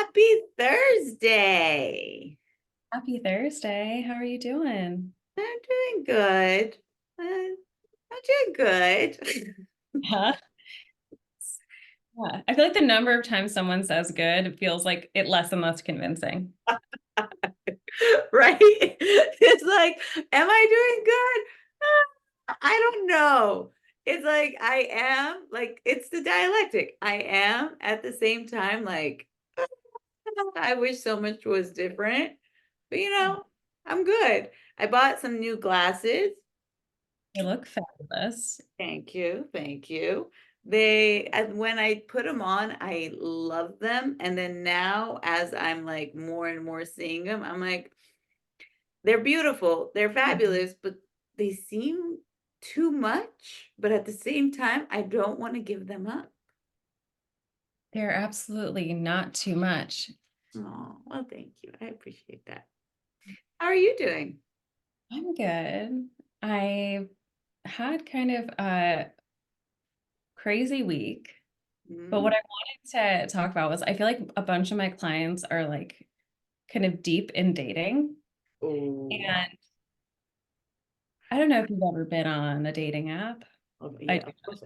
Happy Thursday. Happy Thursday. How are you doing? I'm doing good. I'm doing good. Huh? Yeah. I feel like the number of times someone says good, it feels like it less and less convincing. Right? It's like, am I doing good? I don't know. It's like I am, like, it's the dialectic. I am at the same time, like, I wish so much was different, but I'm good. I bought some new glasses. They look fabulous. Thank you. Thank you. And when I put them on, I love them. And then now, as I'm like more and more seeing them, I'm like, they're beautiful, they're fabulous, but they seem too much. But at the same time, I don't want to give them up. They're absolutely not too much. Oh, well, thank you. I appreciate that. How are you doing? I'm good. I had kind of a crazy week, but what Mm. I wanted to talk about was I feel like a bunch of my clients are like kind of deep in dating. Oh, And I don't know if you've ever been on a dating app. oh, I yeah, do. of course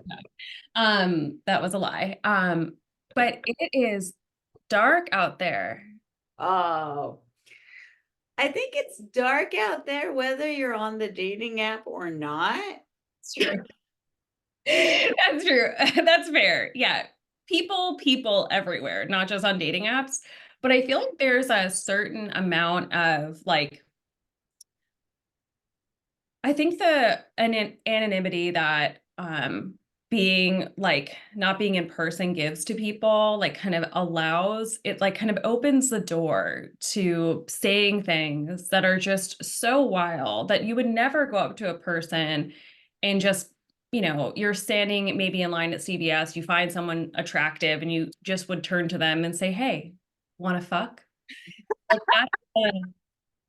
I have. That was a lie. But it is dark out there. Oh, I think it's dark out there, whether you're on the dating app or not. It's true. That's true. That's fair. Yeah. People everywhere, not just on dating apps. But I feel like there's a certain amount of like, I think the anonymity that being like not being in person gives to people like kind of allows it like kind of opens the door to saying things that are just so wild that you would never go up to a person and just you're standing maybe in line at CVS, you find someone attractive and you just would turn to them and say, "Hey, want to fuck?" Like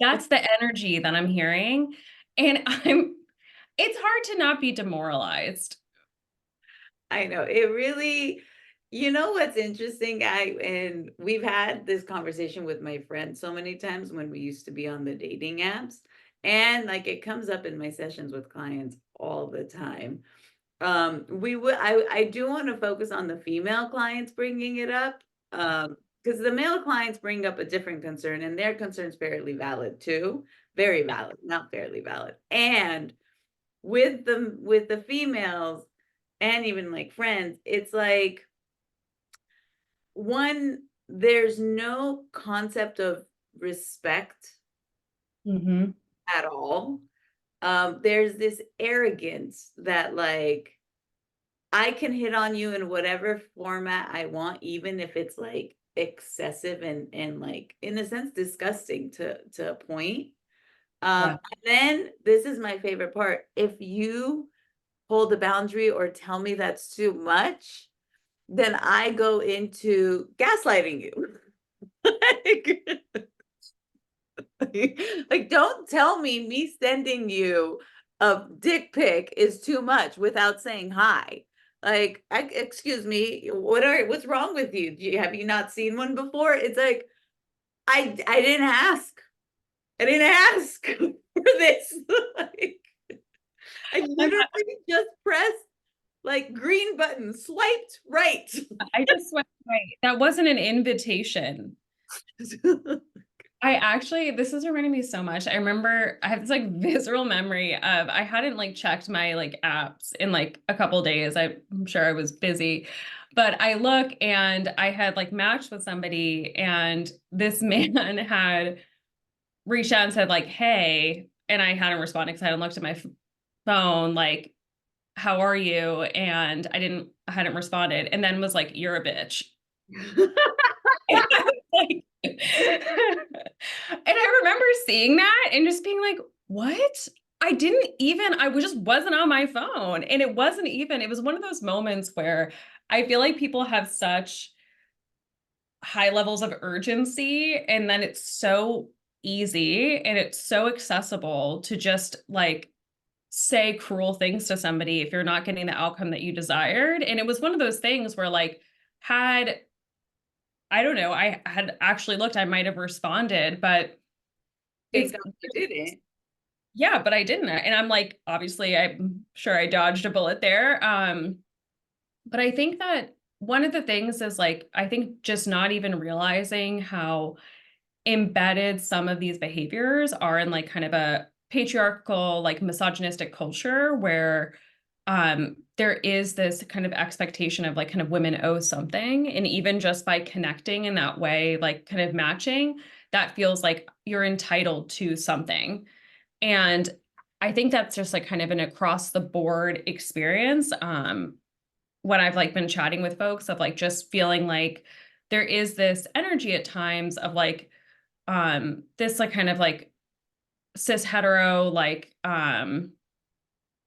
that's the energy that I'm hearing. And it's hard to not be demoralized. I know it really, what's interesting? And we've had this conversation with my friend so many times when we used to be on the dating apps, and like it comes up in my sessions with clients all the time. I do want to focus on the female clients bringing it up, because the male clients bring up a different concern, and their concern's fairly valid too, very valid, not fairly valid. And with the females and even like friends, it's like one, there's no concept of respect Hmm. at all. There's this arrogance that like I can hit on you in whatever format I want, even if it's like excessive and like in a sense disgusting to a point. Yeah. And then this is my favorite part. If you hold a boundary or tell me that's too much, then I go into gaslighting you. like, like, don't tell me sending you a dick pic is too much without saying hi. Like, excuse me, what's wrong with you? Have you not seen one before? It's like I didn't ask. I didn't ask for this. Like, I I'm literally just pressed like green button, swiped right. I just went right. That wasn't an invitation. I actually, this is reminding me so much. I remember I have this like visceral memory of I hadn't like checked my like apps in like a couple days. I'm sure I was busy, but I look and I had like matched with somebody and this man had reached out and said like, "Hey," and I hadn't responded because I hadn't looked at my phone like, "How are you?" And I hadn't responded, and then was like, "You're a bitch." And I was like, and I remember seeing that and just being like, "What?" I just wasn't on my phone. And it was one of those moments where I feel like people have such high levels of urgency, and then it's so easy and it's so accessible to just like say cruel things to somebody if you're not getting the outcome that you desired. And it was one of those things where like had I don't know. I had actually looked, I might have responded, but Thank it's God you didn't. yeah, but I didn't. And I'm like, obviously, I'm sure I dodged a bullet there. But I think that one of the things is like, I think just not even realizing how embedded some of these behaviors are in like kind of a patriarchal, like misogynistic culture where there is this kind of expectation of like kind of women owe something. And even just by connecting in that way, like kind of matching, that feels like you're entitled to something. And I think that's just like kind of an across the board experience. When I've like been chatting with folks of like just feeling like there is this energy at times of like this like kind of like cis hetero like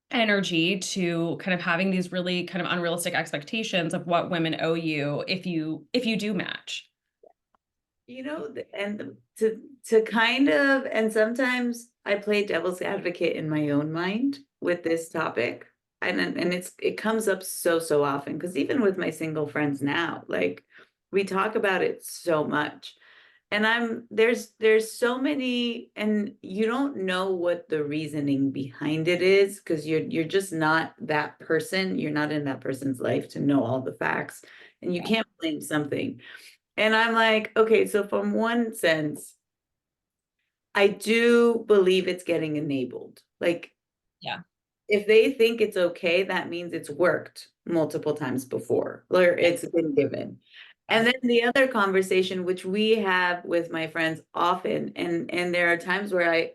energy to kind of having these really kind of unrealistic expectations of what women owe you if you do match. And to kind of, and sometimes I play devil's advocate in my own mind with this topic. And it comes up so often because even with my single friends now, like we talk about it so much. And there's so many, and you don't know what the reasoning behind it is because you're just not that person. You're not in that person's life to know all the facts, and you can't blame something. And I'm like, okay, so from one sense, I do believe it's getting enabled. Like Yeah. if they think it's okay, that means it's worked multiple times before, or it's been given. And Yeah. then the other conversation, which we have with my friends often, and there are times where I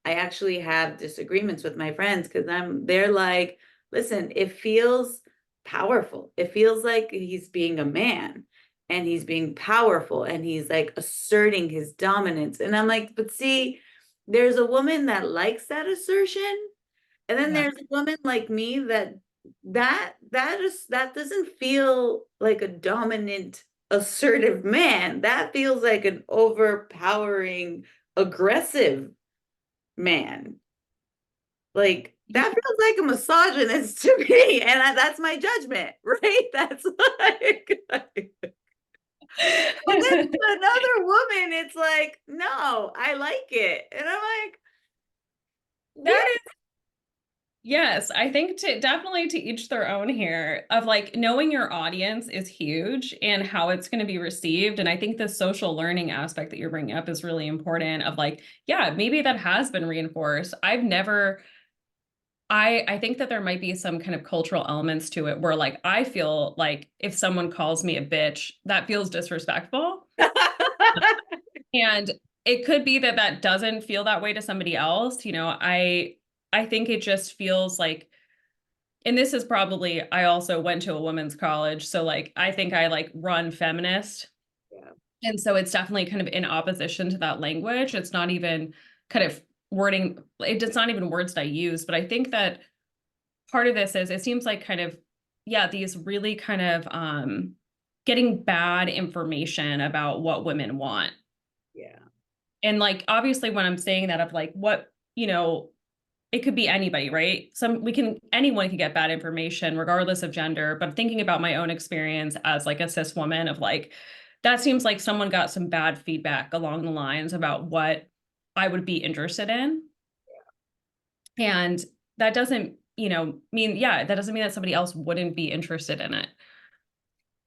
actually have disagreements with my friends because they're like, listen, it feels powerful. It feels like he's being a man and he's being powerful and he's like asserting his dominance. And I'm like, but see, there's a woman that likes that assertion, and then Yeah. there's a woman like me that doesn't feel like a dominant, assertive man. That feels like an overpowering, aggressive man. Like Yeah. that feels like a misogynist to me, and that's my judgment, right? That's like, but then to another woman, it's like, no, I like it, and I'm like, we That is, yes, I think to definitely to each their own here of like knowing your audience is huge and how it's going to be received. And I think the social learning aspect that you're bringing up is really important of like, yeah, maybe that has been reinforced. I've never I think that there might be some kind of cultural elements to it where like I feel like if someone calls me a bitch, that feels disrespectful. And it could be that that doesn't feel that way to somebody else. I think it just feels like, and this is probably, I also went to a women's college, so like I think I like run feminist. Yeah. And so it's definitely kind of in opposition to that language. It's not even kind of wording, it's not even words that I use, but I think that part of this is it seems like kind of, yeah, these really kind of getting bad information about what women want. Yeah. And like obviously when I'm saying that of like what, it could be anybody, right? Anyone can get bad information regardless of gender, but thinking about my own experience as like a cis woman of like that seems like someone got some bad feedback along the lines about what I would be interested in. And that doesn't, mean, yeah, that doesn't mean that somebody else wouldn't be interested in it.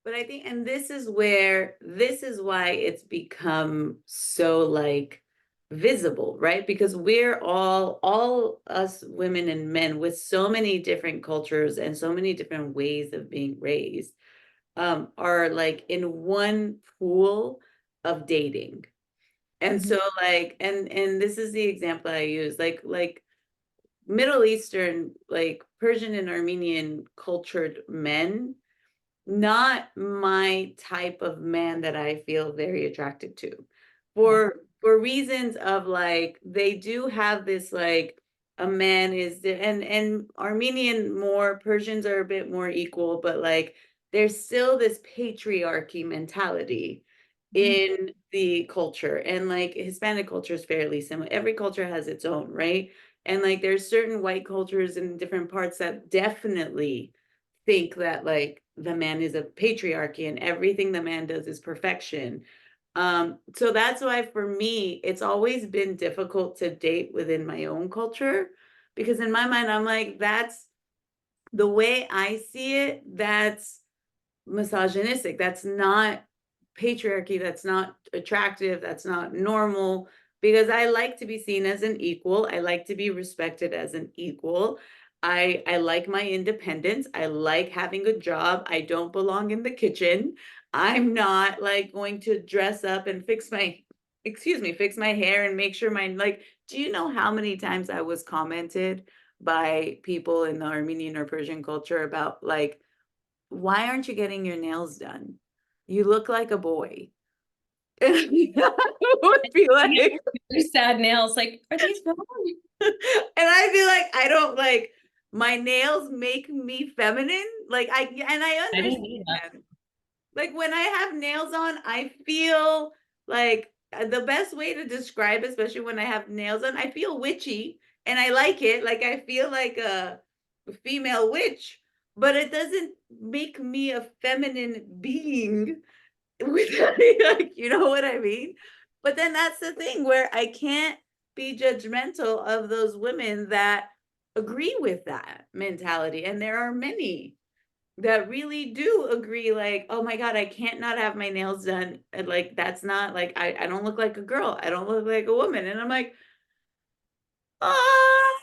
But I think, and this is why it's become so like visible, right? Because we're all us women and men with so many different cultures and so many different ways of being raised, are like in one pool of dating. And Mhm. so like, and this is the example I use, like Middle Eastern, like Persian and Armenian cultured men, not my type of man that I feel very attracted to, Yeah. for reasons of like they do have this like a man is and Armenian more, Persians are a bit more equal, but like there's still this patriarchy mentality Mhm. in the culture, and like Hispanic culture is fairly similar. Every culture has its own, right? And there's certain white cultures in different parts that definitely think that like the man is a patriarchy and everything the man does is perfection. So that's why for me, it's always been difficult to date within my own culture because in my mind, I'm like, that's the way I see it, that's misogynistic. That's not patriarchy. That's not attractive. That's not normal because I like to be seen as an equal. I like to be respected as an equal. I like my independence. I like having a job. I don't belong in the kitchen. I'm not like going to dress up and fix my hair and make sure my like, do you know how many times I was commented by people in the Armenian or Persian culture about like, why aren't you getting your nails done? You look like a boy. And I would be Yeah, like, really sad nails. Like, are these wrong? and I'd be like, I don't like my nails make me feminine. Like I I didn't need that. understand. Like when I have nails on, I feel like the best way to describe, especially when I have nails on, I feel witchy and I like it. Like I feel like a female witch, but it doesn't make me a feminine being with like, you know what I mean? But then that's the thing where I can't be judgmental of those women that agree with that mentality. And there are many that really do agree, like, oh my God, I can't not have my nails done. And like, that's not like, I don't look like a girl. I don't look like a woman. And I'm like, I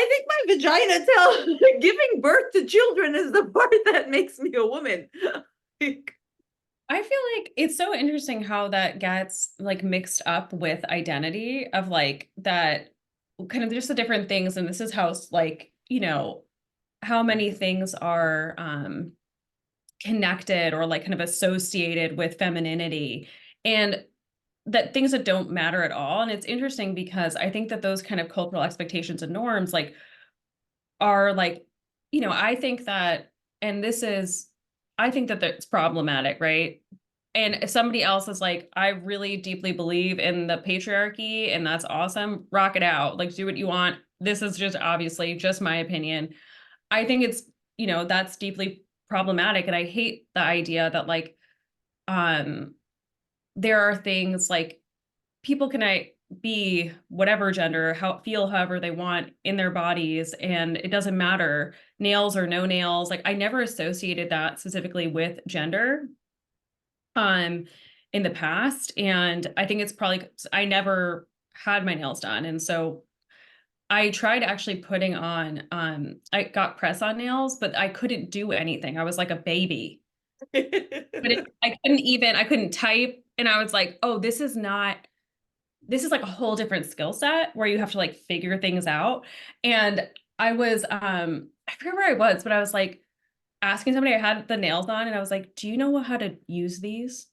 think my vagina tell giving birth to children is the part that makes me a woman. I feel like it's so interesting how that gets like mixed up with identity of like that kind of just the different things. And this is how like, how many things are connected or like kind of associated with femininity and that things that don't matter at all. And it's interesting because I think that those kind of cultural expectations and norms like are like, I think that, and this is, I think that that's problematic, right? And if somebody else is like, I really deeply believe in the patriarchy and that's awesome, rock it out. Like, do what you want. This is just obviously just my opinion. I think it's, that's deeply problematic. And I hate the idea that like, um, there are things like people can be whatever gender, how feel however they want in their bodies, and it doesn't matter, nails or no nails. Like I never associated that specifically with gender um in the past. And I think it's probably 'cause I never had my nails done. And so I tried actually putting on I got press on nails, but I couldn't do anything. I was like a baby. But I couldn't type. And I was like, oh, this is like a whole different skill set where you have to like figure things out. And I was I forget where I was, but I was like asking somebody, I had the nails on and I was like, do you know how to use these?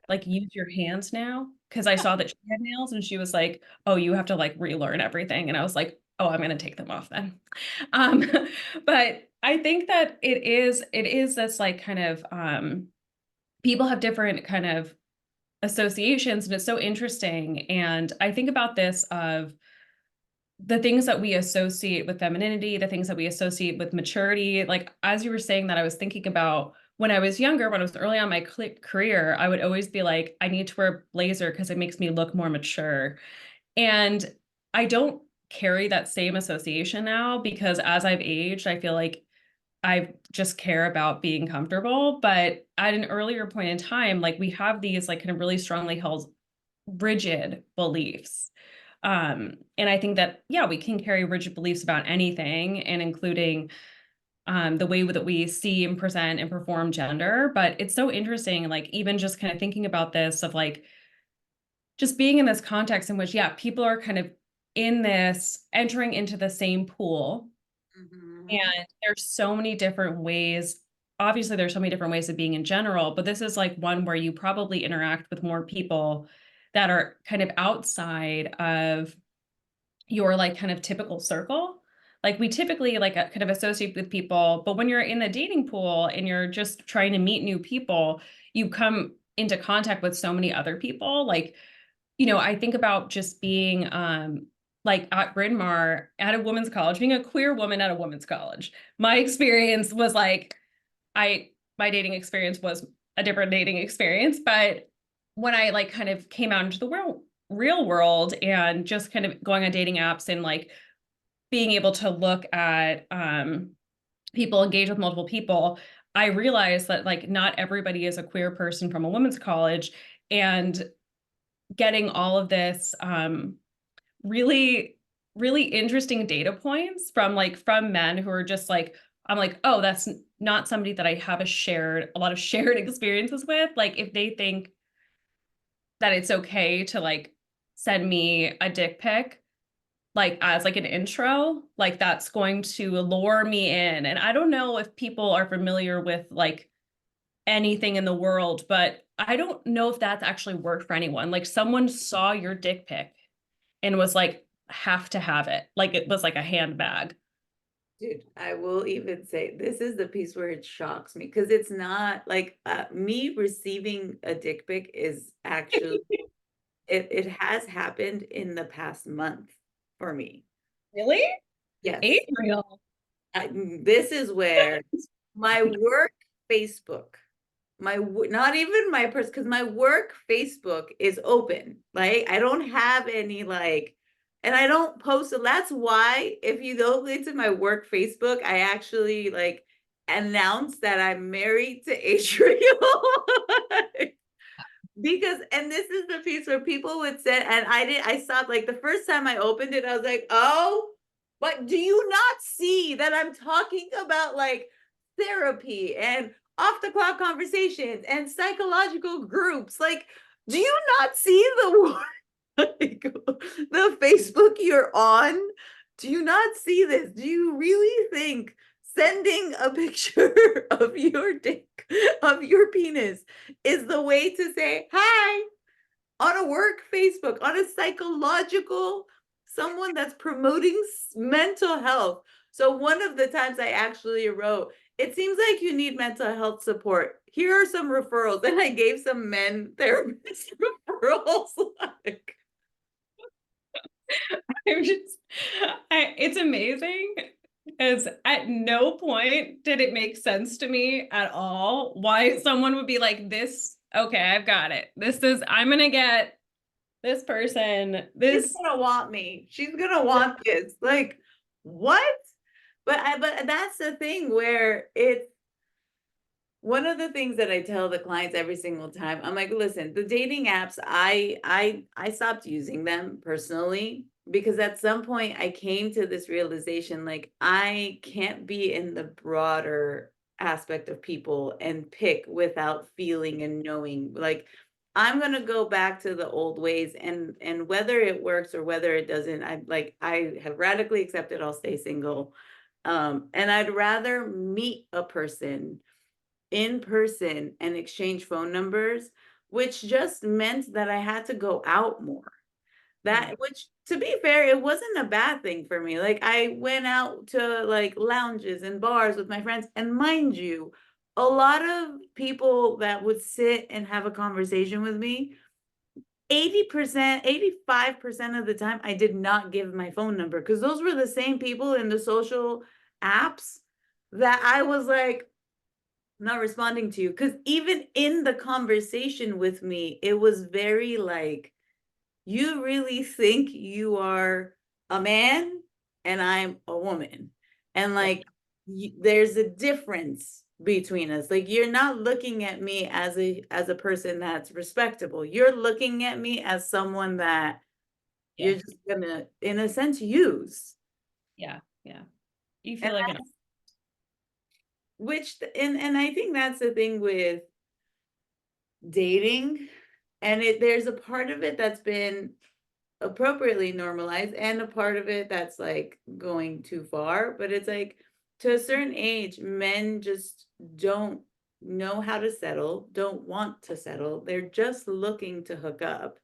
Like use your hands now? Because I saw that she had nails and she was like, oh, you have to like relearn everything. And I was like, oh, I'm gonna take them off then. Um, but I think that it is this like kind of people have different kind of associations and it's so interesting. And I think about this of the things that we associate with femininity, the things that we associate with maturity. Like as you were saying that, I was thinking about when I was younger, when I was early on my career, I would always be like, I need to wear a blazer because it makes me look more mature. And I don't carry that same association now because as I've aged, I feel like I just care about being comfortable. But at an earlier point in time, like we have these like kind of really strongly held rigid beliefs. And I think that, yeah, we can carry rigid beliefs about anything and including the way that we see and present and perform gender. But it's so interesting, like even just kind of thinking about this of like just being in this context in which, yeah, people are kind of in this entering into the same pool. Mhm. And there's so many different ways. Obviously, there's so many different ways of being in general, but this is like one where you probably interact with more people that are kind of outside of your like kind of typical circle. Like we typically like kind of associate with people, but when you're in the dating pool and you're just trying to meet new people, you come into contact with so many other people. Like, I think about just being like at Bryn Mawr at a women's college, being a queer woman at a women's college. My experience was like my dating experience was a different dating experience, but when I like kind of came out into the real world and just kind of going on dating apps and like being able to look at people engage with multiple people, I realized that like not everybody is a queer person from a women's college, and getting all of this really really interesting data points from from men who are just like, I'm like, oh, that's not somebody that I have a lot of shared experiences with. Like if they think that it's okay to like send me a dick pic like as like an intro, like that's going to lure me in. And I don't know if people are familiar with like anything in the world, but I don't know if that's actually worked for anyone. Like someone saw your dick pic and was like, have to have it. Like it was like a handbag. Dude, I will even say this is the piece where it shocks me because it's not like me receiving a dick pic is actually it has happened in the past month for me. Really? Yes. April. This is where my work Facebook, not even my person, because my work Facebook is open. Like I don't have any like, and I don't post. So that's why if you go into my work Facebook, I actually like announce that I'm married to Adriel. Because, and this is the piece where people would say, and I stopped like the first time I opened it, I was like, oh, but do you not see that I'm talking about like therapy and off the clock conversations and psychological groups? Like, do you not see the like, the Facebook you're on? Do you not see this? Do you really think sending a picture of your dick, of your penis, is the way to say hi on a work Facebook, on a psychological, someone that's promoting mental health? So one of the times I actually wrote, it seems like you need mental health support. Here are some referrals. And I gave some men therapist referrals. Like, I'm just, it's amazing because at no point did it make sense to me at all why someone would be like, this, okay, I've got it. This is, I'm gonna get this person, she's this. gonna want me. She's gonna want this. Like, what? But that's the thing where it's one of the things that I tell the clients every single time. I'm like, listen, the dating apps, I stopped using them personally because at some point I came to this realization like I can't be in the broader aspect of people and pick without feeling and knowing. Like I'm gonna go back to the old ways, and whether it works or whether it doesn't, I have radically accepted I'll stay single. And I'd rather meet a person in person and exchange phone numbers, which just meant that I had to go out more. Yeah, Which, to be fair, it wasn't a bad thing for me. Like, I went out to like lounges and bars with my friends, and mind you, a lot of people that would sit and have a conversation with me, 80%, 85% of the time, I did not give my phone number because those were the same people in the social apps that I was like, not responding to you, because even in the conversation with me it was very like, you really think you are a man and I'm a woman, and yeah, like there's a difference between us. Like you're not looking at me as a person that's respectable, you're looking at me as someone that you're yeah, just gonna in a sense use. yeah, yeah. You And feel like an, which and I think that's the thing with dating, and there's a part of it that's been appropriately normalized and a part of it that's like going too far. But it's like to a certain age men just don't know how to settle, don't want to settle, they're just looking to hook up.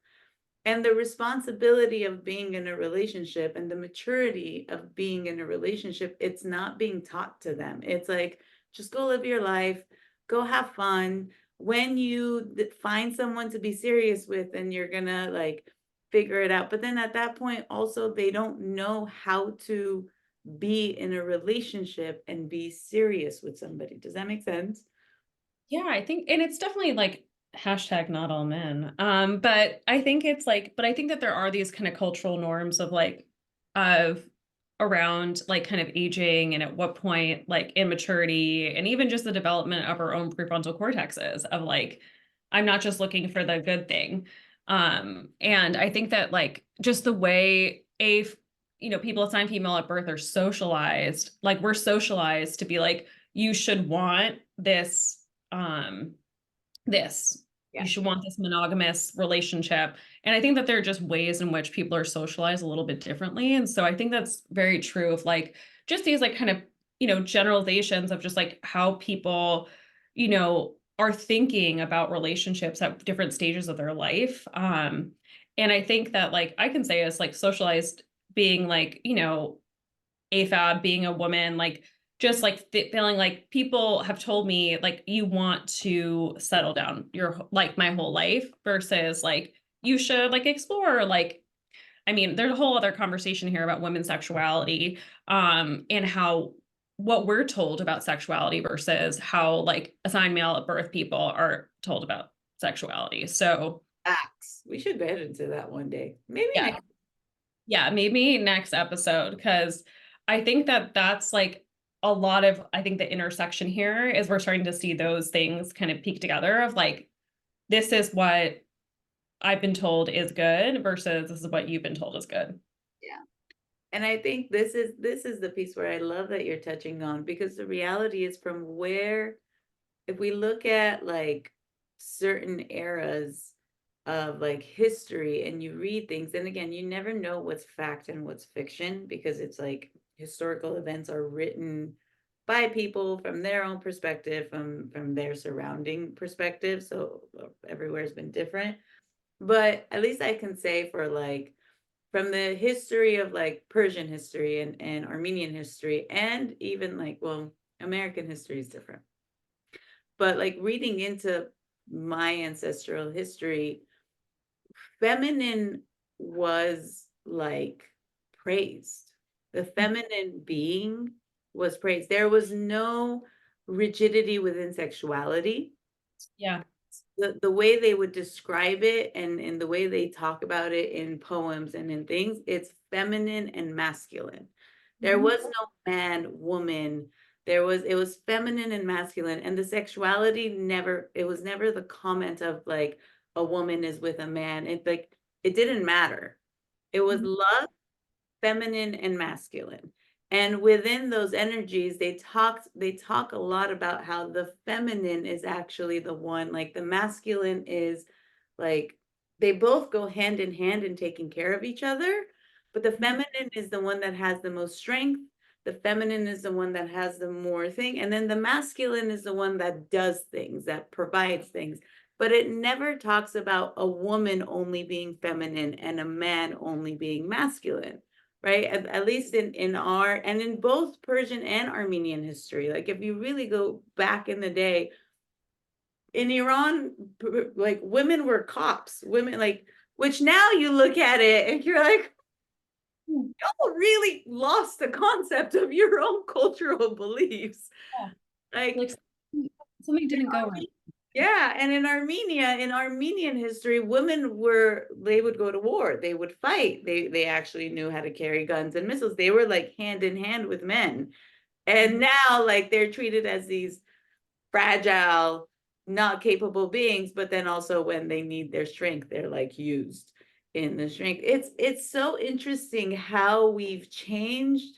And the responsibility of being in a relationship and the maturity of being in a relationship, it's not being taught to them. It's like, just go live your life, go have fun. When you find someone to be serious with, and you're gonna like figure it out. But then at that point also they don't know how to be in a relationship and be serious with somebody. Does that make sense? Yeah, I think, and it's definitely like hashtag not all men. But I think it's like, but I think that there are these kind of cultural norms of like, of around like kind of aging and at what point like immaturity and even just the development of our own prefrontal cortexes of like, I'm not just looking for the good thing. And I think that like just the way people assigned female at birth are socialized, like we're socialized to be like, you should want um this you Yeah. should want this monogamous relationship. And I think that there are just ways in which people are socialized a little bit differently, and so I think that's very true of like just these like kind of generalizations of just like how people are thinking about relationships at different stages of their life. And I think that like I can say as like socialized being like AFAB, being a woman, like just like feeling like people have told me like you want to settle down your like my whole life versus like you should like explore like I mean there's a whole other conversation here about women's sexuality and how what we're told about sexuality versus how like assigned male at birth people are told about sexuality. So Facts. We should get into that one day. Maybe yeah. next. Yeah, maybe next episode, because I think that that's like a lot of, I think the intersection here is we're starting to see those things kind of peek together of like, this is what I've been told is good versus this is what you've been told is good. Yeah. And I think this is the piece where I love that you're touching on, because the reality is from where, if we look at like certain eras of like history and you read things, and again, you never know what's fact and what's fiction, because it's like historical events are written by people from their own perspective, from their surrounding perspective. So everywhere's been different. But at least I can say for like from the history of like Persian history and Armenian history, and even like, well, American history is different. But like reading into my ancestral history, feminine was like praised. The feminine being was praised. There was no rigidity within sexuality. Yeah. The way they would describe it and the way they talk about it in poems and in things, it's feminine and masculine. There Mhm. was no man, woman. It was feminine and masculine. And the sexuality never, it was never the comment of like a woman is with a man. It like, it didn't matter. It was Mhm. love, feminine and masculine. And within those energies, they talk a lot about how the feminine is actually the one, like the masculine is like they both go hand in hand in taking care of each other, but the feminine is the one that has the most strength. The feminine is the one that has the more thing, and then the masculine is the one that does things, that provides things. But it never talks about a woman only being feminine and a man only being masculine, right? At least in our and in both Persian and Armenian history. Like if you really go back in the day, in Iran, like women were cops, women like, which now you look at it and you're like, y'all really lost the concept of your own cultural beliefs. Yeah. Like, Like something didn't go right. yeah, and in Armenian history, women were they would go to war, they would fight, they actually knew how to carry guns and missiles. They were like hand in hand with men. And now like they're treated as these fragile, not capable beings, but then also when they need their strength, they're like used in the strength. It's so interesting how we've changed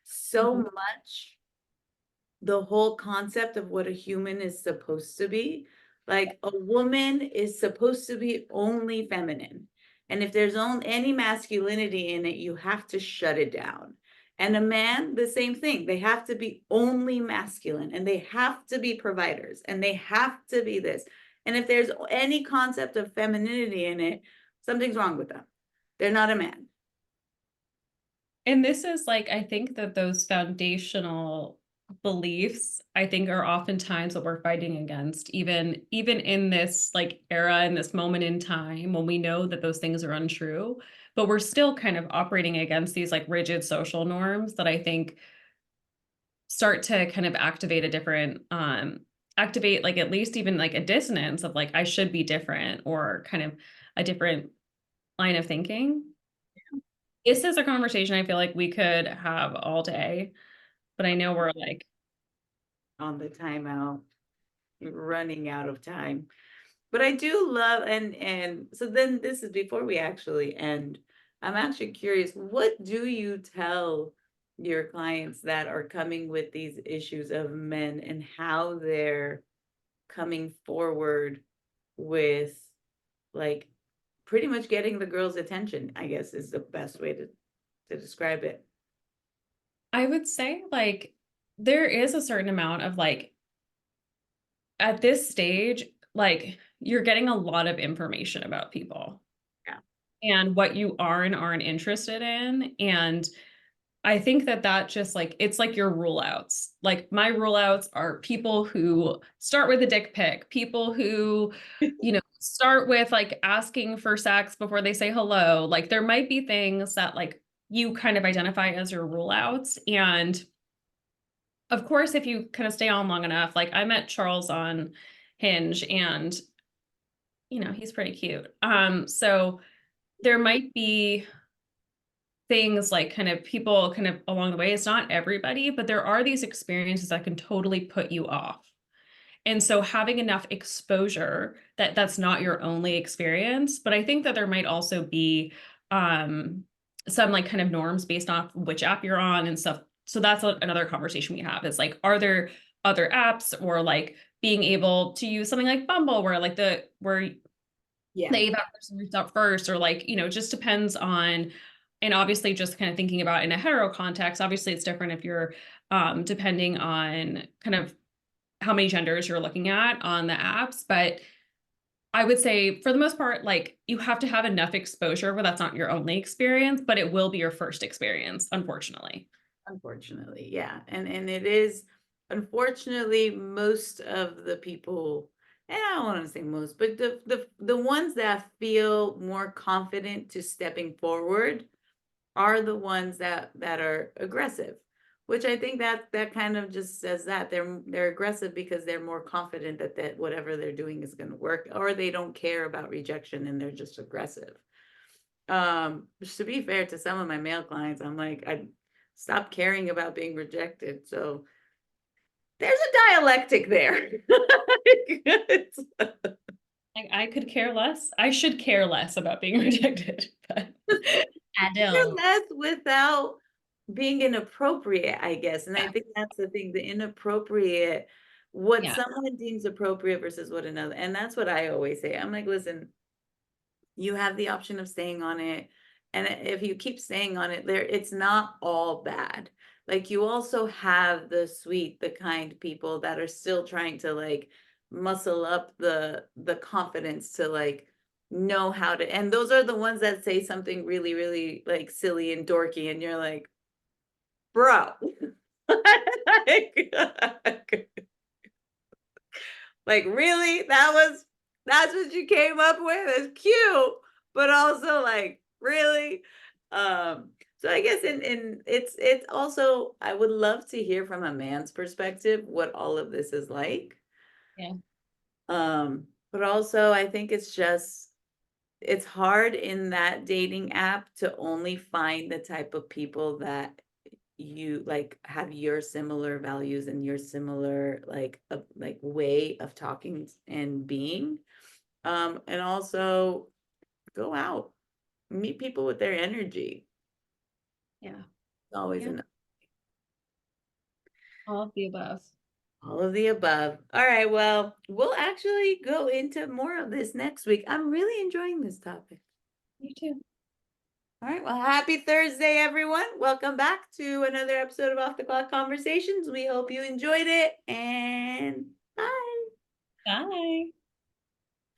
so Mhm. much the whole concept of what a human is supposed to be. Like a woman is supposed to be only feminine. And if there's only any masculinity in it, you have to shut it down. And a man, the same thing. They have to be only masculine and they have to be providers and they have to be this. And if there's any concept of femininity in it, something's wrong with them. They're not a man. And this is like, I think that those foundational beliefs, I think, are oftentimes what we're fighting against, even in this like era, in this moment in time when we know that those things are untrue, but we're still kind of operating against these like rigid social norms that I think start to kind of activate a different activate like at least even like a dissonance of like I should be different or kind of a different line of thinking. This is a conversation I feel like we could have all day, but I know we're like, On the timeout, running out of time. But I do love, and so then this is before we actually end. I'm actually curious, what do you tell your clients that are coming with these issues of men and how they're coming forward with like pretty much getting the girl's attention, I guess is the best way to describe it. I would say like there is a certain amount of like at this stage, like you're getting a lot of information about people Yeah. and what you are and aren't interested in. And I think that that just like it's like your rule outs. Like my rule outs are people who start with a dick pic, people who, start with like asking for sex before they say hello. Like there might be things that like you kind of identify as your rule outs. And of course, if you kind of stay on long enough, like I met Charles on Hinge and he's pretty cute. So there might be things like kind of people kind of along the way. It's not everybody, but there are these experiences that can totally put you off. And so having enough exposure that that's not your only experience, but I think that there might also be um some like kind of norms based off which app you're on and stuff. So that's another conversation we have is like, are there other apps or like being able to use something like Bumble where like where the Yeah. AVAT person reached out first, or like, it just depends on, and obviously just kind of thinking about in a hetero context, obviously it's different if you're depending on kind of how many genders you're looking at on the apps. But I would say for the most part, like you have to have enough exposure where that's not your only experience, but it will be your first experience, unfortunately. Unfortunately, yeah. And it is unfortunately most of the people, and I don't want to say most, but the ones that feel more confident to stepping forward are the ones that are aggressive, which I think that kind of just says that they're aggressive because they're more confident that whatever they're doing is going to work, or they don't care about rejection and they're just aggressive. To be fair to some of my male clients, I'm like, I stopped caring about being rejected. So there's a dialectic there. It's Like I could care less. I should care less about being rejected, but I don't. less without being inappropriate, I guess. And I Yeah. think that's the thing, the inappropriate, what Yeah. someone deems appropriate versus what another. And that's what I always say. I'm like, listen, you have the option of staying on it. And if you keep staying on it, there, it's not all bad. Like you also have the sweet, the kind people that are still trying to like muscle up the confidence to like know how to, and those are the ones that say something really, really like silly and dorky, and you're like, bro. Like really? That's what you came up with? It's cute, but also like really? So I guess in it's also I would love to hear from a man's perspective what all of this is like. Yeah. But also I think it's just it's hard in that dating app to only find the type of people that you like have your similar values and your similar like way of talking and being, and also go out, meet people with their energy. Yeah. Always Yeah. enough. All of the above. All of the above. All right, well, we'll actually go into more of this next week. I'm really enjoying this topic. You too. All right, well, happy Thursday, everyone. Welcome back to another episode of Off the Clock Conversations. We hope you enjoyed it, and bye. Bye.